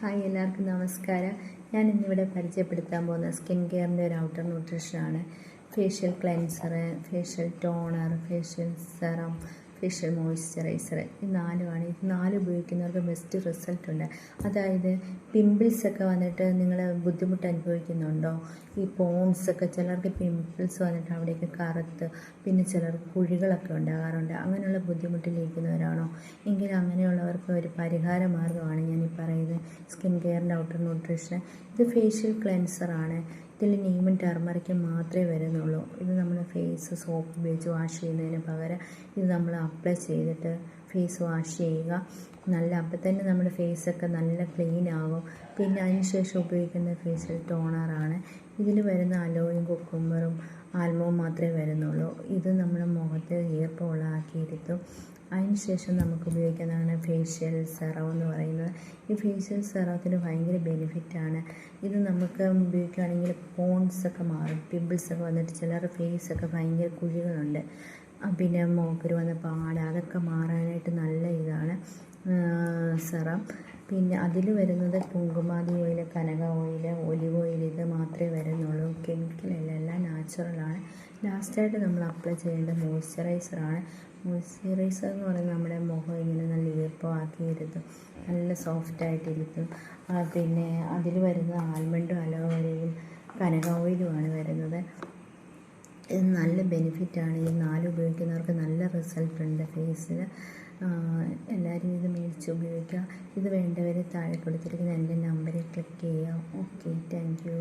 Hi, എല്ലാവർക്കും നമസ്കാരം. ഞാൻ ഇന്നിവിടെ പരിചയപ്പെടുത്താൻ പോകുന്ന സ്കിൻ കെയറിൻ്റെ ഒരു ഔട്ടർ ന്യൂട്രീഷനാണ്. Facial cleanser, facial toner, facial serum, facial moisturizer, ഈ നാലുമാണ്. ഇത് നാല് ഉപയോഗിക്കുന്നവർക്ക് ബെസ്റ്റ് റിസൾട്ട് ഉണ്ട്. അതായത് പിമ്പിൾസൊക്കെ വന്നിട്ട് നിങ്ങൾ ബുദ്ധിമുട്ട് അനുഭവിക്കുന്നുണ്ടോ? ഈ പോൺസൊക്കെ ചിലർക്ക് പിമ്പിൾസ് വന്നിട്ട് അവിടെയൊക്കെ കറുത്ത്, പിന്നെ ചിലർക്ക് കുഴികളൊക്കെ ഉണ്ടാകാറുണ്ട്. അങ്ങനെയുള്ള ബുദ്ധിമുട്ടിലിരിക്കുന്നവരാണോ എങ്കിൽ അങ്ങനെയുള്ളവർക്ക് ഒരു പരിഹാര മാർഗ്ഗമാണ് ഞാൻ ഈ പറയുന്നത് സ്കിൻ കെയറിൻ്റെ ഔട്ടർ ന്യൂട്രീഷൻ. ഇത് ഫേഷ്യൽ ക്ലെൻസറാണ്. ഇതിൽ നീമും ടർമറിക്കും മാത്രമേ വരുന്നുള്ളൂ. ഇത് നമ്മൾ ഫേസ് സോപ്പ് ഉപയോഗിച്ച് വാഷ് ചെയ്യുന്നതിന് പകരം ഇത് നമ്മൾ അപ്ലൈ ചെയ്തിട്ട് ഫേസ് വാഷ് ചെയ്യുക. അപ്പം തന്നെ നമ്മുടെ ഫേസൊക്കെ നല്ല ക്ലീൻ ആകും. പിന്നെ അതിനുശേഷം ഉപയോഗിക്കുന്ന ഫേഷ്യൽ ടോണറാണ്. ഇതിൽ വരുന്ന അലോയും കുക്കുംബറും ആൽമവും മാത്രമേ വരുന്നുള്ളൂ. ഇത് നമ്മുടെ മുഖത്ത് ഈർപ്പമുള്ളതാക്കിയിരുത്തും. അതിനുശേഷം നമുക്ക് ഉപയോഗിക്കുന്നതാണ് ഫേഷ്യൽ സെറം എന്ന് പറയുന്നത്. ഈ ഫേഷ്യൽ സെറത്തിന് ഭയങ്കര ബെനിഫിറ്റാണ്. ഇത് നമുക്ക് ഉപയോഗിക്കുകയാണെങ്കിൽ പോൺസൊക്കെ മാറും. പിമ്പിൾസൊക്കെ വന്നിട്ട് ചിലരുടെ ഫേസൊക്കെ ഭയങ്കര കുഴികളുണ്ട്, പിന്നെ മുഖക്കുരു വന്ന പാട്, അതൊക്കെ മാറാനായിട്ട് നല്ല ഇതാണ് സെറം. പിന്നെ അതിൽ വരുന്നത് കുങ്കുമാതി ഓയിൽ, കനക ഓയിൽ, ഒലിവ് ഓയിൽ, ഇത് മാത്രമേ വരുന്നുള്ളൂ. കെമിക്കലല്ല, എല്ലാം നാച്ചുറലാണ്. ലാസ്റ്റായിട്ട് നമ്മൾ അപ്ലൈ ചെയ്യേണ്ട മോയ്സ്ചറൈസറാണ്. മോയ്സ്ചറൈസർ എന്ന് പറയുന്നത് നമ്മുടെ മുഖം ഇങ്ങനെ നല്ല ഈർപ്പമാക്കിയിരുത്തും, നല്ല സോഫ്റ്റായിട്ടിരിക്കും. പിന്നെ അതിൽ വരുന്ന ആൽമണ്ടും അലോവേരയും കനക ഓയിലുമാണ് വരുന്നത്. ഇത് നല്ല ബെനിഫിറ്റാണ്. ഈ നാല് ഉപയോഗിക്കുന്നവർക്ക് നല്ല റിസൾട്ട് ഉണ്ട് ഫേസിൽ. എല്ലാവരും ഇത് മേടിച്ച് ഉപയോഗിക്കുക. ഇത് വേണ്ടവർ താഴെ കൊടുത്തിരിക്കുന്ന എൻ്റെ നമ്പറിൽ ക്ലിക്ക് ചെയ്യുക. Okay, thank you.